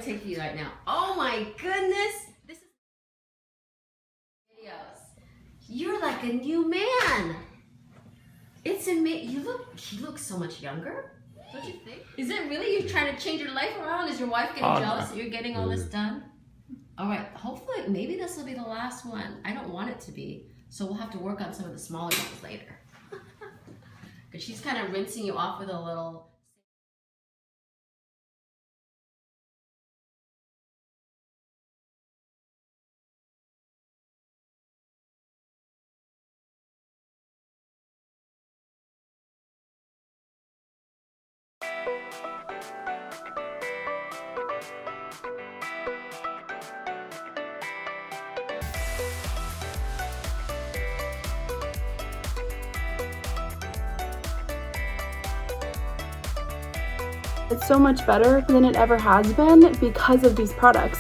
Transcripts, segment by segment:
take you right now. Oh my goodness. This is videos. You're like a new man. It's amazing. He looks so much younger. Don't you think? Is it really you trying to change your life around? Is your wife getting jealous that you're getting all this done? All right, hopefully, maybe this will be the last one. I don't want it to be, so we'll have to work on some of the smaller ones later. Because she's kind of rinsing you off with a little... It's so much better than it ever has been because of these products.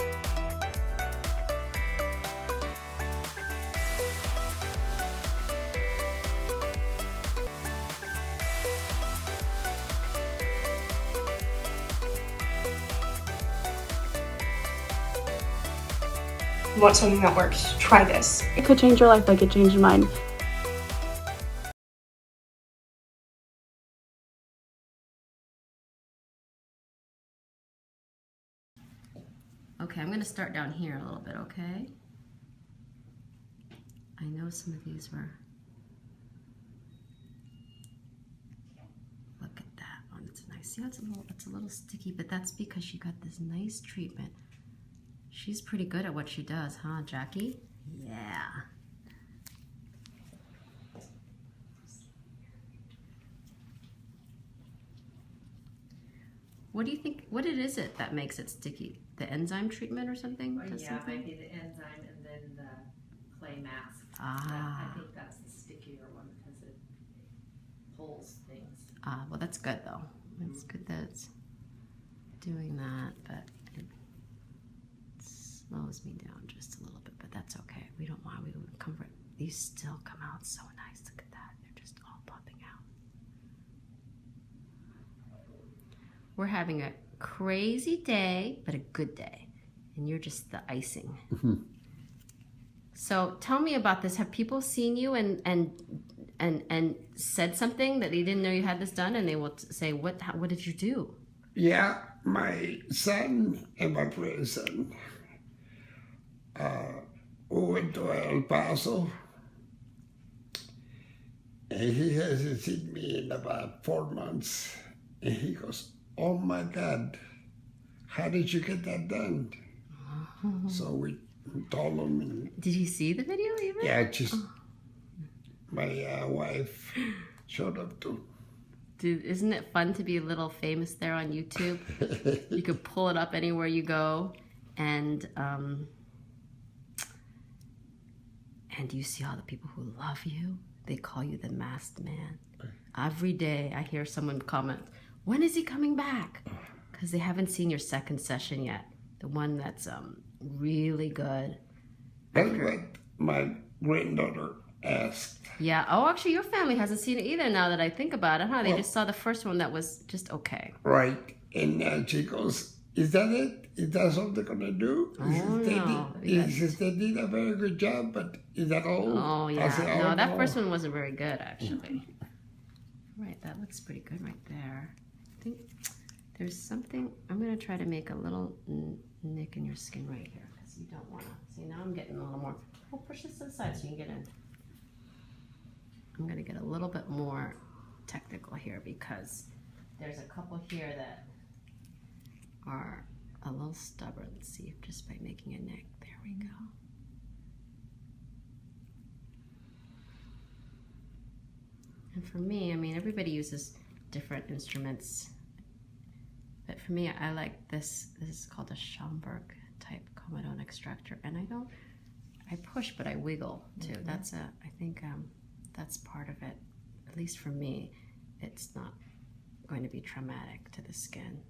You want something that works, try this. It could change your life like it changed mine. Okay, I'm gonna start down here a little bit, okay? I know some of these were... Look at that one, it's nice. See how it's a little sticky, but that's because she got this nice treatment. She's pretty good at what she does, huh, Jackie? Yeah. What do you think, what is it that makes it sticky? The enzyme treatment or something? Well, yeah, something? maybe the enzyme and then the clay mask. Ah. I think that's the stickier one because it pulls things. Ah, well that's good though. It's good that it's doing that, but it slows me down just a little bit, but that's okay. We don't comfort. These still come out so nice. Look at that. They're just all popping out. We're having a crazy day, but a good day. And you're just the icing. So tell me about this. Have people seen you and said something that they didn't know you had this done, and they will say, what did you do? Yeah, my son and my grandson we went to El Paso, and he hasn't seen me in about 4 months. And he goes, oh my God, how did you get that done? So we told him. And, did he see the video even? yeah, just my wife showed up too. Dude, isn't it fun to be a little famous there on YouTube? You could pull it up anywhere you go, and you see all the people who love you. They call you the masked man. Every day I hear someone comment, when is he coming back? Because they haven't seen your second session yet. The one that's really good. That's what my granddaughter asked. Yeah. Oh, actually, your family hasn't seen it either now that I think about it, huh? They just saw the first one that was just okay. Right. And she goes, is that it? Is that all they're going to do? He says they did a very good job, but is that all? Oh, yeah. Said, no, that first one wasn't very good, actually. Right, that looks pretty good right there. I think there's something, I'm going to try to make a little nick in your skin right here, because you don't want to. See, now I'm getting a little more. We'll push this to the side so you can get in. I'm going to get a little bit more technical here, because there's a couple here that are a little stubborn. Let's see if just by making a nick. There we go. And for me, I mean, everybody uses different instruments, but for me, I like this. This is called a Schomburg type comedone extractor, and I push, but I wiggle too. Mm-hmm. I think that's part of it. At least for me, it's not going to be traumatic to the skin.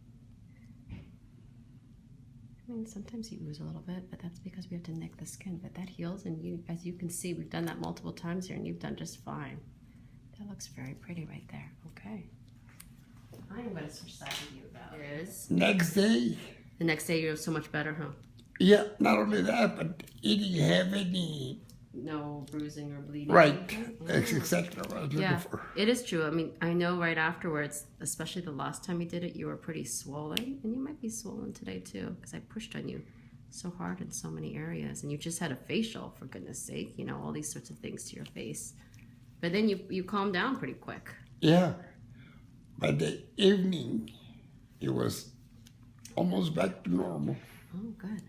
I mean, sometimes you ooze a little bit, but that's because we have to nick the skin. But that heals, and as you can see, we've done that multiple times here, and you've done just fine. That looks very pretty right there. Okay. I'm going to switch sides with you about this. Next day, The next day you're so much better, huh? Yeah, not only that, but he didn't have any. No bruising or bleeding. Right. Mm. That's exactly what I was looking Yeah, for. it is true. I mean, I know right afterwards, especially the last time you did it, you were pretty swollen, and you might be swollen today too, because I pushed on you so hard in so many areas, and you just had a facial, for goodness sake, you know, all these sorts of things to your face. But then you calmed down pretty quick. Yeah. By the evening, it was almost back to normal. Oh, good.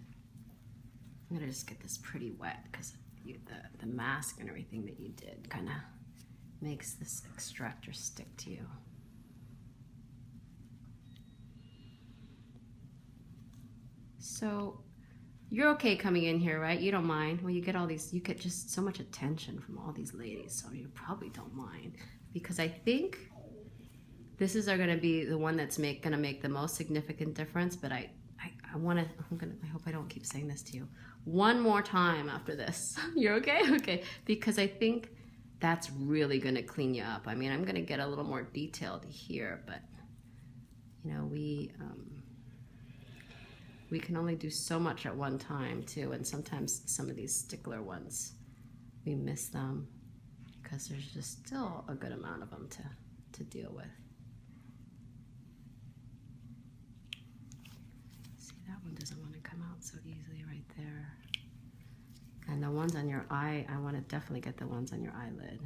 I'm gonna just get this pretty wet because the mask and everything that you did kind of makes this extractor stick to you. So you're okay coming in here, right? You don't mind. Well, you get just so much attention from all these ladies, so you probably don't mind. Because I think this is going to be the one that's going to make the most significant difference, but I hope I don't keep saying this to you. One more time after this. You're okay? Okay. Because I think that's really going to clean you up. I mean, I'm going to get a little more detailed here, but you know, we can only do so much at one time too, and sometimes some of these stickler ones, we miss them because there's just still a good amount of them to deal with. See, that one doesn't want to come out so easily right there. And the ones on your eye, I want to definitely get the ones on your eyelid.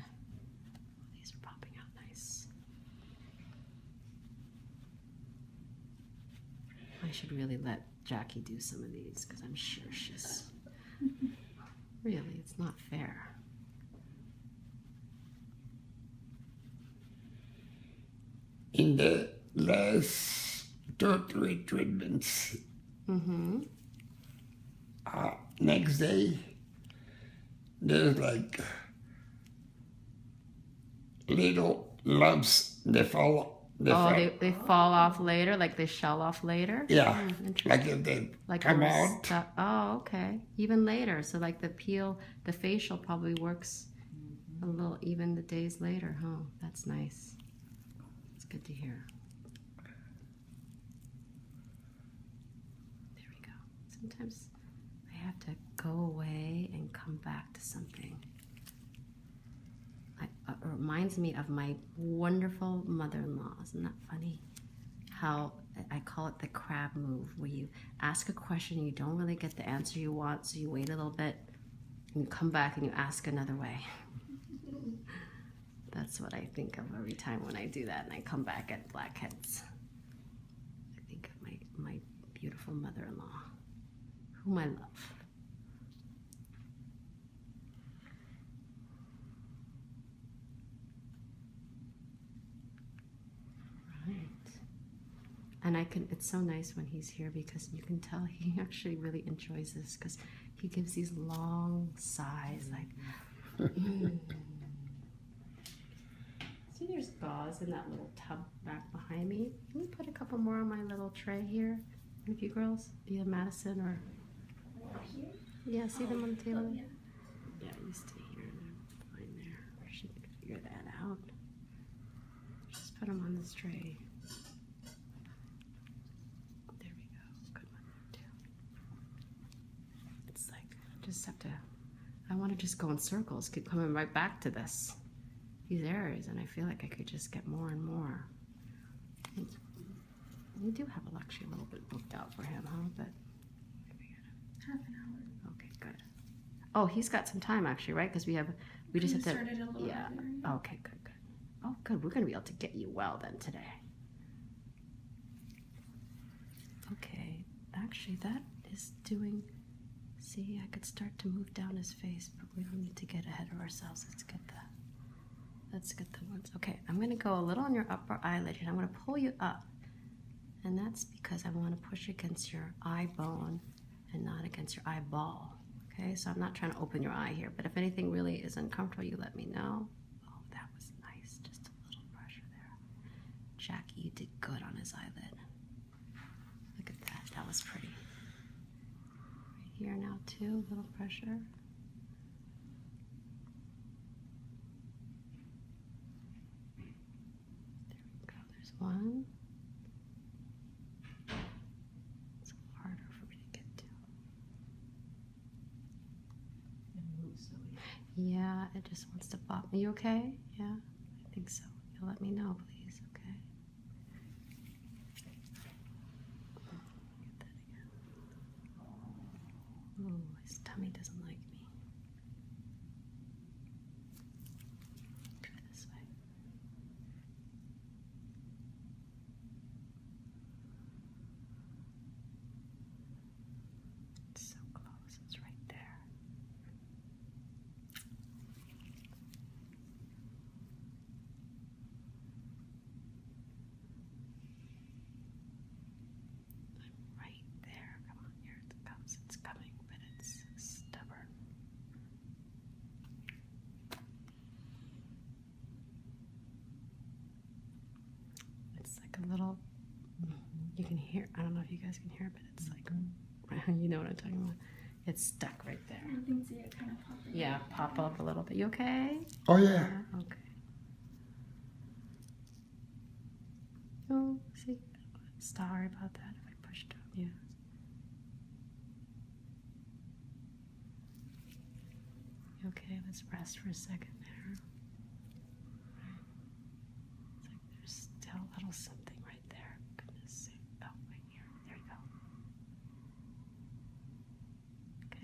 These are popping out nice. I should really let Jackie do some of these because I'm sure she's really, it's not fair. In the last 2 or 3 treatments, next day, there's like little lumps that fall. They fall off later, like they shell off later? Yeah, Interesting. like if they Like come there out. was oh, okay. Even later. So like the facial probably works a little even the days later, huh? That's nice. It's good to hear. There we go. Sometimes I have to go away and come back to something. It reminds me of my wonderful mother-in-law. Isn't that funny? How I call it the crab move, where you ask a question and you don't really get the answer you want, so you wait a little bit and you come back and you ask another way. That's what I think of every time when I do that and I come back at blackheads. I think of my beautiful mother-in-law, whom I love. And it's so nice when he's here because you can tell he actually really enjoys this because he gives these long sighs like, See, there's gauze in that little tub back behind me. Can we put a couple more on my little tray here? One of you girls, either Madison or... Yeah, see them on the table? Yeah, you stay here and I'm fine there. She can figure that out. Just put them on this tray. Just have to, I want to just go in circles, keep coming right back to these areas, and I feel like I could just get more and more. And we do have actually a little bit booked out for him, huh? But Half an hour. okay, good. Oh, he's got some time actually, right? Because we just have to. Started a little Yeah. earlier. Okay, good. Oh, good. We're gonna be able to get you well then today. Okay, actually, that is doing. See, I could start to move down his face, but we don't need to get ahead of ourselves. Let's get the ones. Okay, I'm gonna go a little on your upper eyelid here. I'm gonna pull you up. And that's because I want to push against your eye bone and not against your eyeball. Okay, so I'm not trying to open your eye here, but if anything really is uncomfortable, you let me know. Oh, that was nice. Just a little pressure there. Jackie, you did good on his eyelid. Look at that. That was pretty. Here now too, a little pressure. There we go, there's one. It's a Yeah, it just wants to pop. Are you okay? Yeah, I think so. You'll let me know, please, okay? Get that again. Oh, his tummy doesn't like me. Try this way. It's so close. It's right there. Right there. Come on, here it comes. It's coming, but it's stubborn. It's like a little, you can hear, I don't know if you guys can hear it, but it's like, you know what I'm talking about. It's stuck right there. I can see it kind of popping. Yeah, pop up a little bit. You okay? Oh yeah. Okay. Oh, see? Sorry about that if I pushed on you. You okay? Let's rest for a second there. It's like there's still a little something right there. Goodness sake. Oh, right here. There you go.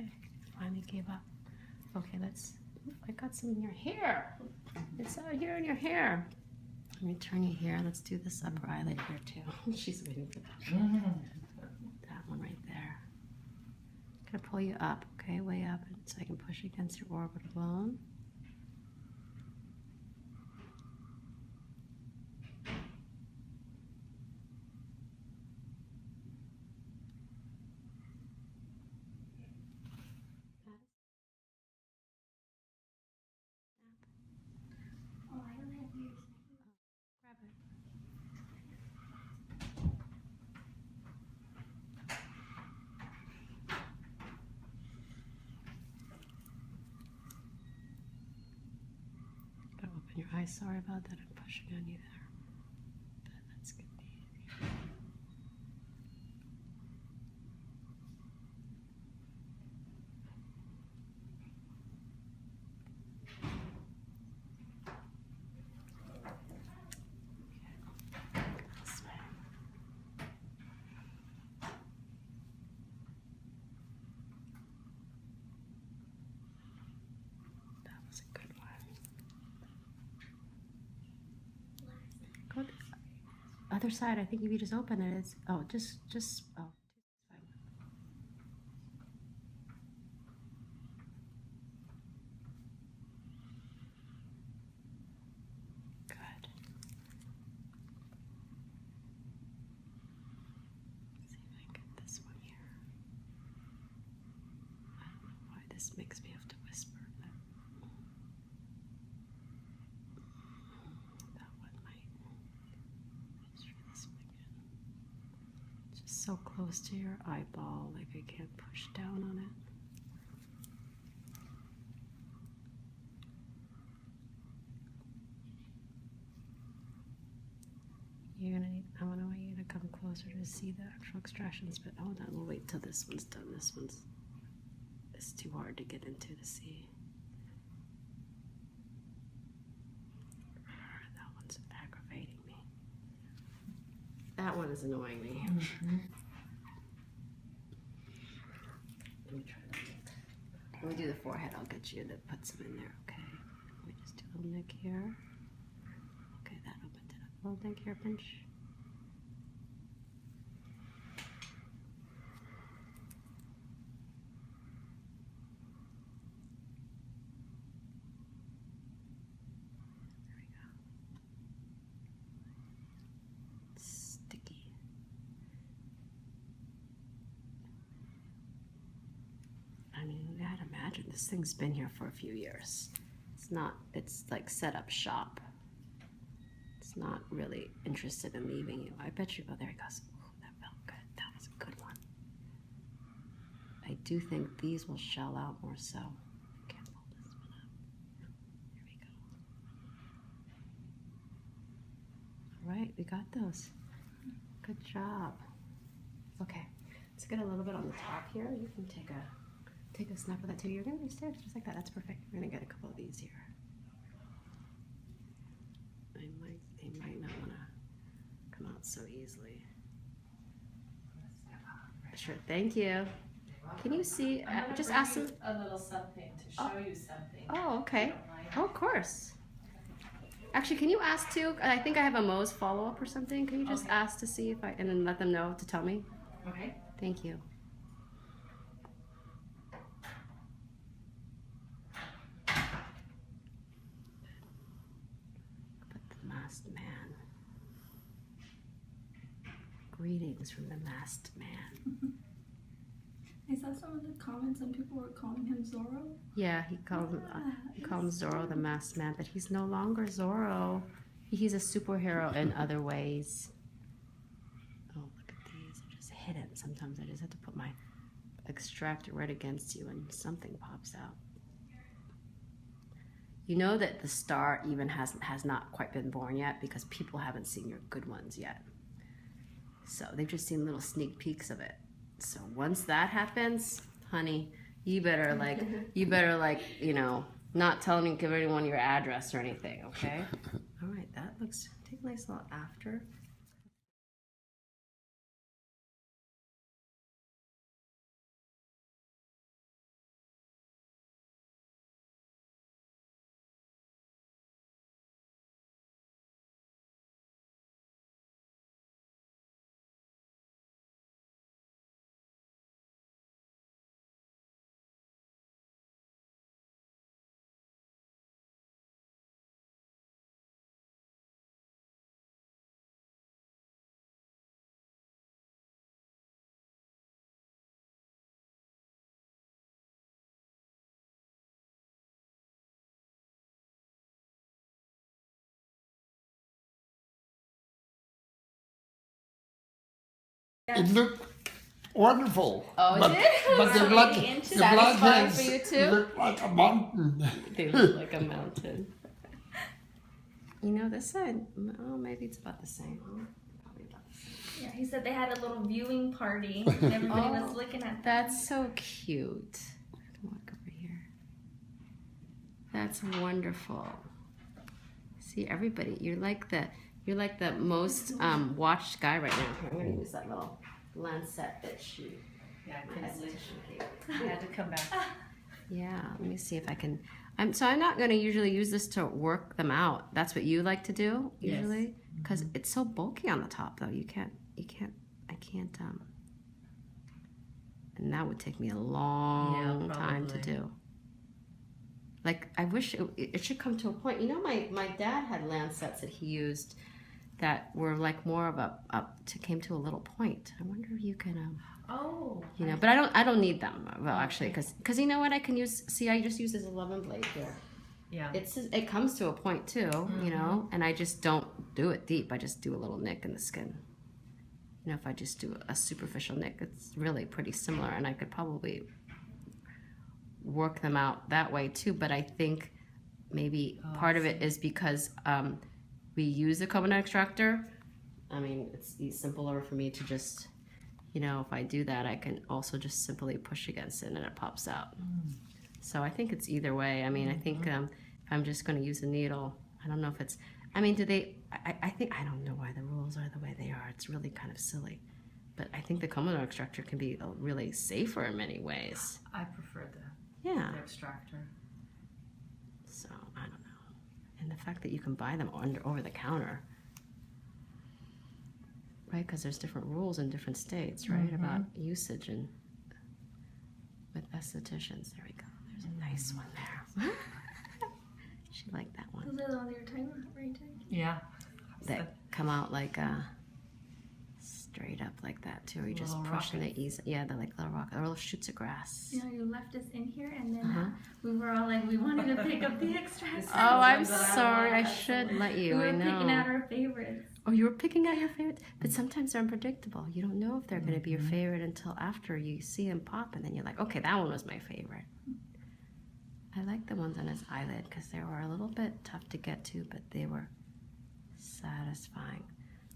Okay. Finally gave up. Okay, let's. I got some in your hair. It's out here in your hair. Let me turn you here. Let's do this upper eyelid here too. She's waiting for that. That one right there. I'm gonna pull you up, okay, way up, so I can push against your orbital bone. Oh, I don't have yours. Grab it. Gotta open your eyes. Sorry about that. I'm pushing on you there. But that's gonna be easier. This way. That was a good one. Go to the other side. I think if you just open it, it's oh, just oh, it's fine. Good. Let's see if I can get this one here. I don't know why this makes me have to whisper, but that one might. Let's try this one again. It's just so close to your eyeball, like I can't push down on it. You're gonna need, I want you to come closer to see the actual extractions, but hold on, we'll wait till this one's done. This one's, it's too hard to get into to see. That one's aggravating me. That one is annoying me. Let me try that. When we do the forehead, I'll get you to put some in there, okay? Let me just do a little nick here. Okay, that opened it up. A little nick here, pinch. There we go. It's sticky. I mean, you gotta imagine this thing's been here for a few years. It's not, it's like set up shop. It's not really interested in leaving you. I bet you, oh, there he goes. Ooh, that felt good. That was a good one. I do think these will shell out more so. Can't pull this one up. Here we go. All right, we got those. Good job. Okay, let's get a little bit on the top here. You can take a take a snap of that too. You're gonna stay just like that. That's perfect. We're gonna get a couple of these here. They might not wanna come out so easily. Sure, thank you. Can you see? Just ask them. a little something to show you something. Oh, okay. If you don't mind. Oh, of course. Actually, can you ask too? I think I have a Mo's follow-up or something. Can you just ask to see if I, and then let them know to tell me? Okay. Thank you. But the masked man. Greetings from the masked man. I saw some of the comments, some people were calling him Zorro. Yeah, he called him Zorro the masked man, but he's no longer Zorro. He's a superhero in other ways. Oh, look at these. They're just hidden. Sometimes I just have to put my extractor right against you and something pops out. You know that the star even has not quite been born yet because people haven't seen your good ones yet. So they've just seen little sneak peeks of it. So once that happens, honey, you better you know, not give anyone your address or anything, okay? All right, that looks, take a nice little after. It looked wonderful. Oh, but, it did? But the Satisfying blackheads for you too? look like a mountain. They look like a mountain. You know, this side, oh, maybe it's about the same. Probably about the same. Yeah, he said they had a little viewing party and everybody was looking at them. That's so cute. Look over here. That's wonderful. See, everybody, you're like the most watched guy right now. Here, I'm gonna use that little lancet that she. Yeah, I couldn't believe I had to come back. Yeah, let me see if I can. I'm not gonna usually use this to work them out. That's what you like to do usually, because it's so bulky on the top though. I can't. And that would take me a long time to do. Like, I wish it should come to a point. You know, my dad had lancets that he used that were like more of came to a little point. I wonder if you can, you know, but I don't need them. Well, actually, because you know what I can use. See, I just use this 11 blade here. Yeah. It comes to a point too, you know, and I just don't do it deep. I just do a little nick in the skin. You know, if I just do a superficial nick, it's really pretty similar, and I could probably work them out that way too. But I think maybe part of it is because we use a coconut extractor. I mean, it's simpler for me to just, you know, if I do that, I can also just simply push against it and it pops out. So I think it's either way. I mean, I think if I'm just going to use a needle, I don't know if it's, I mean, I think, I don't know why the rules are the way they are. It's really kind of silly. But I think the coconut extractor can be really safer in many ways. I prefer the extractor. So, I don't know. And the fact that you can buy them over the counter, right? Because there's different rules in different states, right? About usage and with estheticians. There we go. There's a nice one there. She liked that one. Those are the ones you were talking about, right, Jay? Yeah. That come out like straight up like that too. Or you just push and they ease. Yeah, they're like little rock or little shoots of grass. You know, you left us in here and then we were all like, we wanted to pick up the extracts. Oh, I'm sorry. I should let you. We were I know. picking out our favorites. Oh, you were picking out your favorites? But sometimes they're unpredictable. You don't know if they're going to be your favorite until after you see them pop, and then you're like, okay, that one was my favorite. I like the ones on his eyelid because they were a little bit tough to get to, but they were satisfying.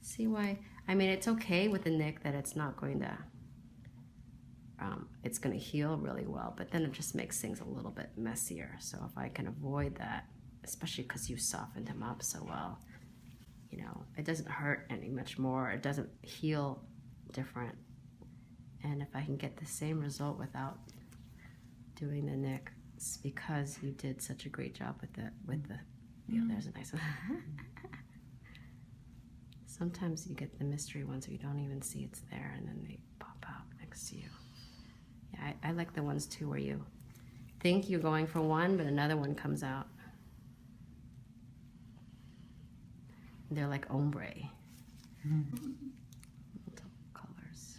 See why? I mean, it's okay with the nick that it's not going to it's going to heal really well, but then it just makes things a little bit messier. So if I can avoid that, especially because you softened him up so well, you know, it doesn't hurt any much more. It doesn't heal different. And if I can get the same result without doing the nicks, because you did such a great job with the yeah, there's a nice one. Sometimes you get the mystery ones where you don't even see it's there, and then they pop out next to you. Yeah, I like the ones too where you think you're going for one, but another one comes out. They're like ombre. Multiple colors.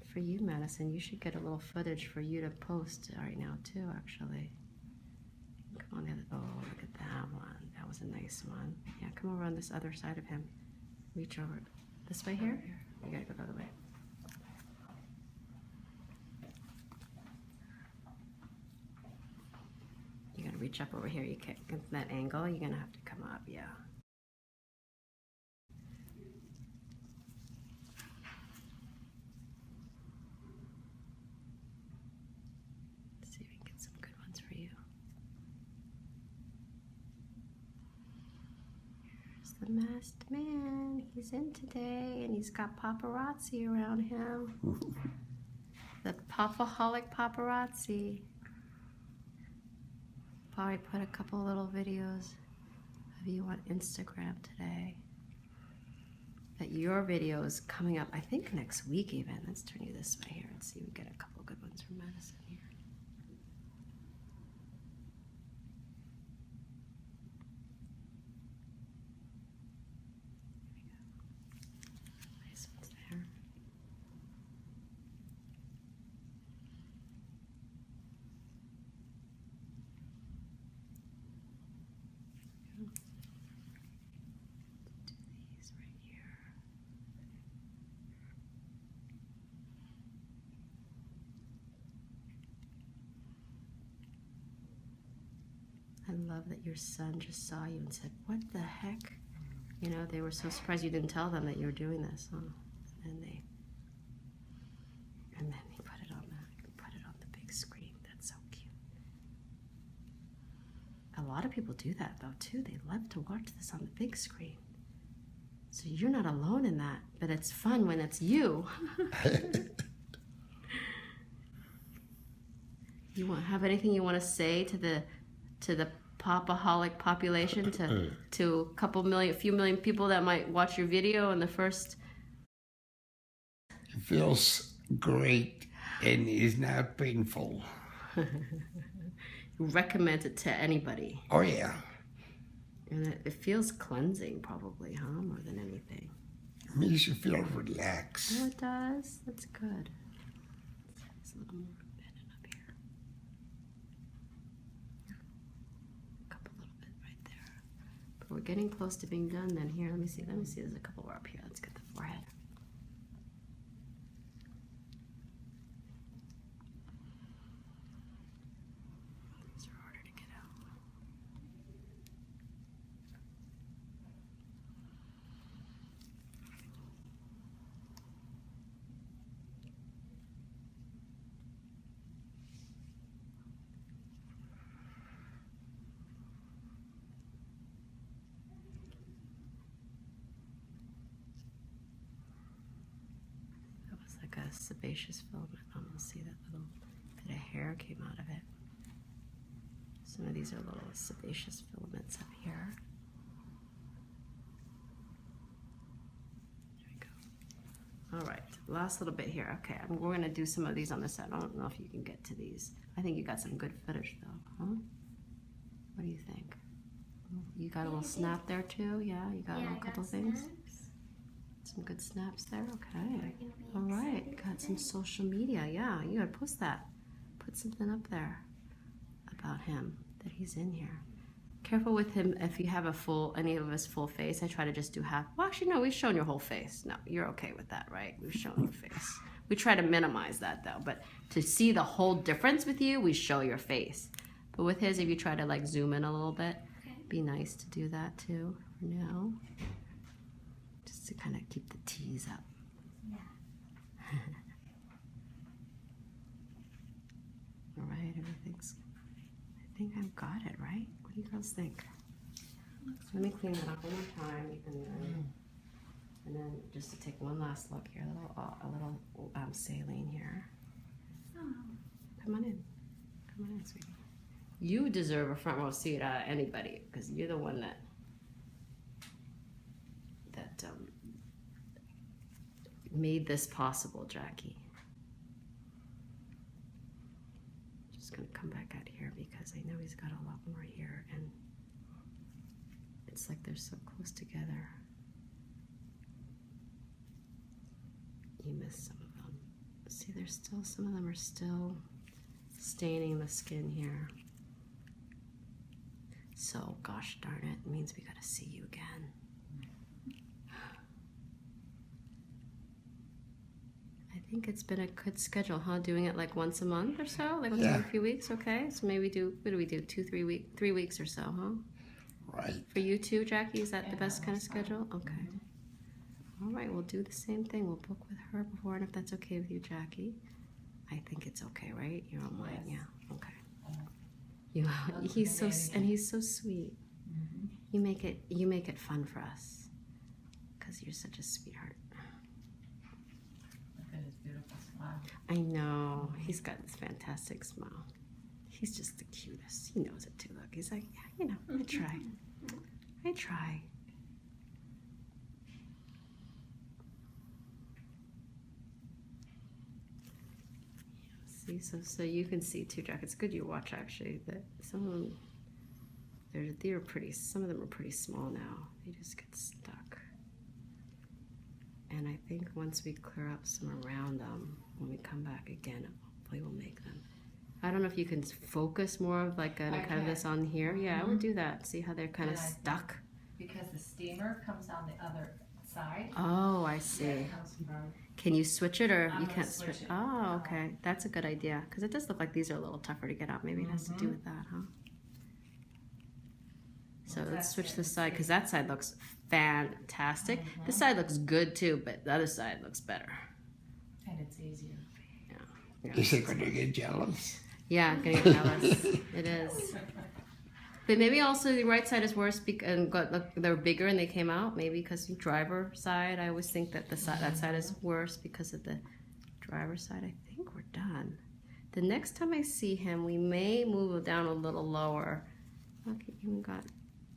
For you, Madison, you should get a little footage for you to post right now too, actually. Come on, oh, look at that one. That was a nice one. Yeah, come over on this other side of him. Reach over. This way here? You gotta go the other way. You gotta reach up over here. You can't get that angle. You're gonna have to come up, yeah. Let's see if we can get some good ones for you. Here's the masked man. He's in today, and he's got paparazzi around him. The popaholic paparazzi. Probably put a couple little videos of you on Instagram today. But your video is coming up, I think next week even. Let's turn you this way here and see if we get a couple good ones from Madison here. Nice ones there. Do these right here. I love that your son just saw you and said, "What the heck?" You know, they were so surprised you didn't tell them that you were doing this. Huh? And then they put it on the big screen. That's so cute. A lot of people do that though too. They love to watch this on the big screen. So you're not alone in that, but it's fun when it's you. You have anything you want to say to the popaholic population, to a few million people that might watch your video in the first? It feels great and is not painful. You recommend it to anybody. Oh yeah. And it feels cleansing probably, huh? More than anything. It makes you feel relaxed. Oh, it does? That's good. It's a little more bending up here. A couple little bit right there. But we're getting close to being done then. Here, let me see. There's a couple more up here. Let's get the forehead. These are harder to get out. That was like a sebaceous filament. Almost see that little bit of hair came out of it. Some of these are little sebaceous filaments up here. There we go. All right, last little bit here. Okay, we're gonna do some of these on this side. I don't know if you can get to these. I think you got some good footage though, huh? What do you think? You got a little snap there too? Yeah, you got a couple things? Snaps. Some good snaps there, okay. All right, got some social media. Yeah, you gotta post that. Put something up there about him, that he's in here. Careful with him if you have any of his full face. I try to just do half. Well, actually, no, we've shown your whole face. No, you're okay with that, right? We've shown your face. We try to minimize that though, but to see the whole difference with you, we show your face. But with his, if you try to like zoom in a little bit, be nice to do that too for now. Just to kind of keep the T's up. Yeah. All right, everything's, I think I've got it, right? What do you girls think? Let me clean that up one more time, and then just to take one last look here, a little saline here. Oh. Come on in, sweetie. You deserve a front row seat out of anybody, because you're the one that made this possible, Jackie. Just gonna come back out here because I know he's got a lot more here, and it's like they're so close together. You missed some of them. See, there's still, some of them are still staining the skin here. So, gosh darn it, it means we gotta see you again. I think it's been a good schedule, huh? Doing it like once a month or so, like once every few weeks. Okay, so maybe what do we do? 3 weeks or so, huh? Right. For you too, Jackie, is that the best kind of schedule? Okay. All right, we'll do the same thing. We'll book with her before, and if that's okay with you, Jackie. I think it's okay, right? You're on mine, yeah. Okay. He's so sweet. You make it fun for us, because you're such a sweetheart. Look at his beautiful smile. I know. He's got this fantastic smile. He's just the cutest. He knows it too. Look, he's like, yeah, you know, I try. I try. See, so you can see too, Jack. It's good you watch actually that some of them, they're pretty. Some of them are pretty small now. They just get stuck. And I think once we clear up some around them, when we come back again, hopefully we'll make them. I don't know if you can focus more of like kind of this on here. Yeah, I would do that. See how they're kind of stuck? Because the steamer comes on the other side. Oh, I see. Yeah, it comes from. Can you switch it, or I'm you gonna can't switch switch? it. Oh, okay. That's a good idea, because it does look like these are a little tougher to get out. Maybe it has to do with that, huh? So let's switch this side, because that side looks fantastic. This side looks good too, but the other side looks better. And it's easier. Yeah. Is it going to get jealous? Yeah, getting jealous. It is. But maybe also the right side is worse because they're bigger and they came out. Maybe because the driver side, I always think that that side is worse because of the driver side. I think we're done. The next time I see him, we may move it down a little lower. Okay, you got.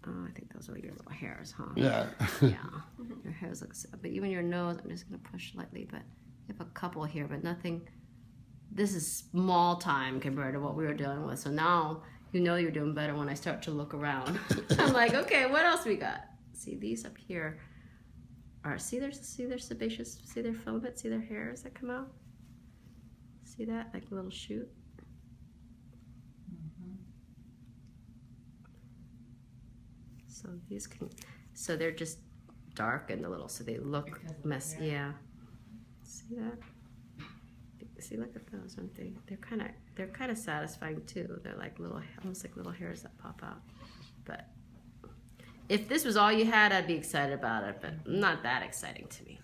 Oh, I think those are your little hairs, huh? Yeah. Yeah. Your hairs look. But even your nose, I'm just gonna push lightly. But you have a couple here, but nothing. This is small time compared to what we were dealing with. So now. You know you're doing better when I start to look around. I'm like, okay, what else we got? See, these up here are, see their sebaceous, see their filament, see their hairs that come out? See that, like a little shoot? So these can, so they're just dark and a little, so they look messy. Yeah. See that? See, look at those, aren't they? They're kind of satisfying too. They're like little, almost like little hairs that pop out. But if this was all you had, I'd be excited about it. But not that exciting to me.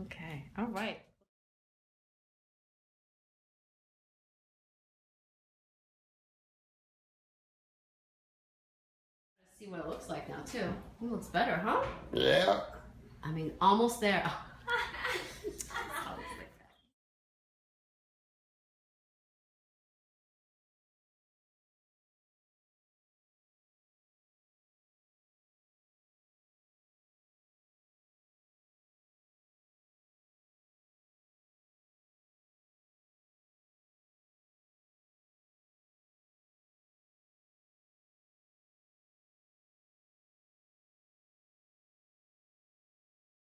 Okay, all right. Let's see what it looks like now too. It looks better, huh? Yeah. I mean, almost there.